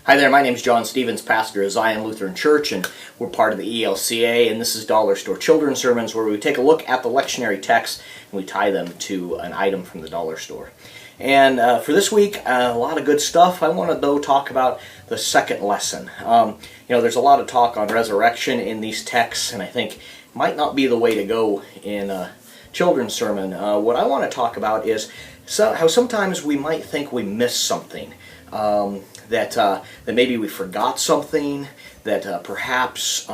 Hi there, my name is John Stevens, pastor of Zion Lutheran Church, and we're part of the ELCA, and this is Dollar Store Children's Sermons, where we take a look at the lectionary texts and we tie them to an item from the dollar store. And for this week, a lot of good stuff. I want to, though, talk about the second lesson. There's a lot of talk on resurrection in these texts, and I think it might not be the way to go in a children's sermon. What I want to talk about is how sometimes we might think we missed something. That maybe we forgot something, that perhaps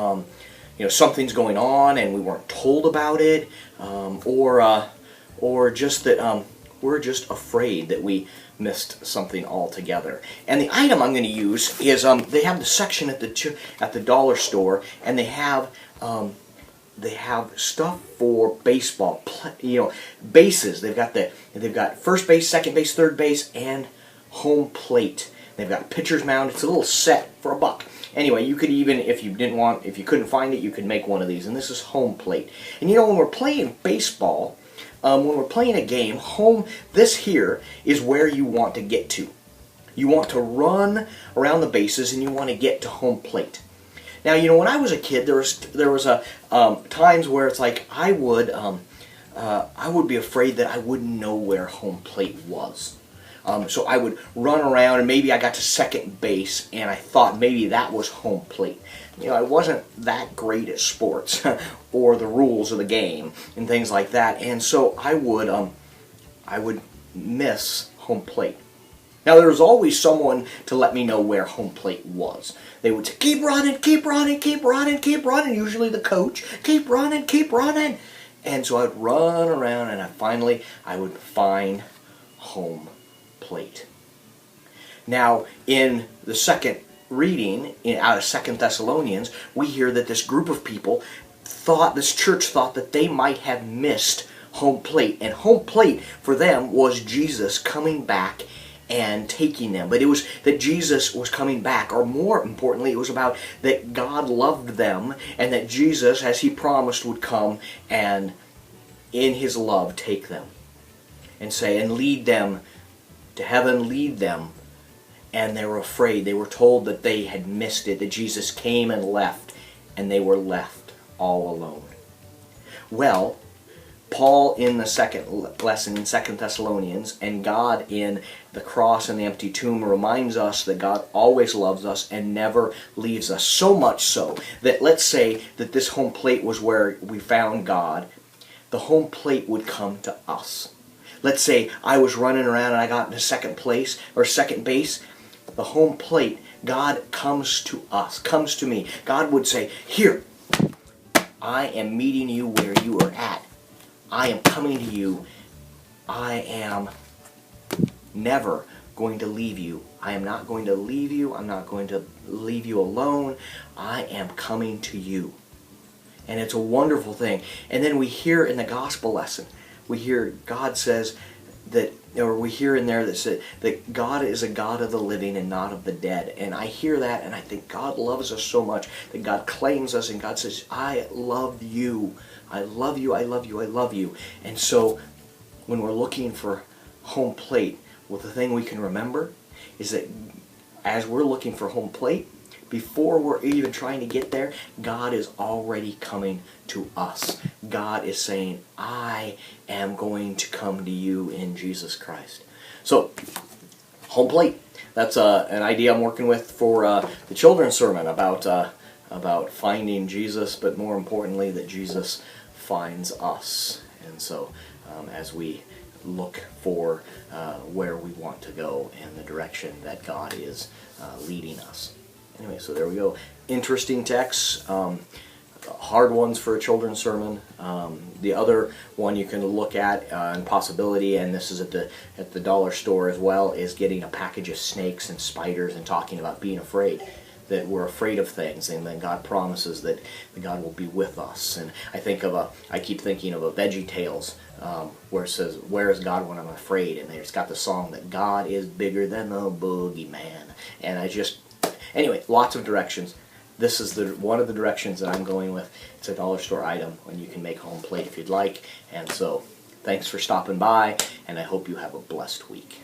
something's going on and we weren't told about it, or just that we're just afraid that we missed something altogether. And the item I'm going to use is they have the section at the dollar store, and they have stuff for baseball, bases. They've got first base, second base, third base, and home plate. They've got pitcher's mound. It's a little set for $1. Anyway, you could even, if you couldn't find it, you could make one of these. And this is home plate. And when we're playing baseball, when we're playing a game, this here is where you want to get to. You want to run around the bases and you want to get to home plate. Now, when I was a kid, there was times where it's like I would be afraid that I wouldn't know where home plate was. So I would run around, and maybe I got to second base, and I thought maybe that was home plate. I wasn't that great at sports or the rules of the game and things like that, and so I would miss home plate. Now, there was always someone to let me know where home plate was. They would say, keep running, keep running, keep running, keep running, usually the coach, keep running, keep running. And so I'd run around, and I would find home plate. Now, in the second reading out of 2 Thessalonians, we hear that this group of people this church thought that they might have missed home plate. And home plate for them was Jesus coming back and taking them. But it was that Jesus was coming back, or more importantly, it was about that God loved them and that Jesus, as He promised, would come and in His love take them and lead them to heaven, lead them. And they were afraid. They were told that they had missed it, that Jesus came and left, and they were left all alone. Well, Paul in the second lesson in 2 Thessalonians, and God in the cross and the empty tomb reminds us that God always loves us and never leaves us. So much so that, let's say that this home plate was where we found God, the home plate would come to us. Let's say I was running around and I got into second place or second base. The home plate, God comes to us, comes to me. God would say, here, I am meeting you where you are at. I am coming to you. I am never going to leave you. I am not going to leave you. I'm not going to leave you alone. I am coming to you. And it's a wonderful thing. And then we hear in the gospel lesson, we hear God says that, or we hear in there that God is a God of the living and not of the dead. And I hear that and I think God loves us so much that God claims us and God says, I love you. I love you, I love you, I love you. And so when we're looking for home plate, well, the thing we can remember is that as we're looking for home plate, before we're even trying to get there, God is already coming to us. God is saying, I am going to come to you in Jesus Christ. So, home plate. That's an idea I'm working with for the children's sermon about finding Jesus, but more importantly, that Jesus finds us. And so, as we look for where we want to go and the direction that God is leading us. Anyway, so there we go. Interesting texts, hard ones for a children's sermon. The other one you can look at and possibility, and this is at the dollar store as well, is getting a package of snakes and spiders and talking about being afraid. That we're afraid of things, and then God promises that God will be with us. And I keep thinking of a VeggieTales where it says, "Where is God when I'm afraid?" And it's got the song that God is bigger than the boogeyman. And anyway, lots of directions. This is one of the directions that I'm going with. It's a dollar store item, and you can make home plate if you'd like. And so, thanks for stopping by, and I hope you have a blessed week.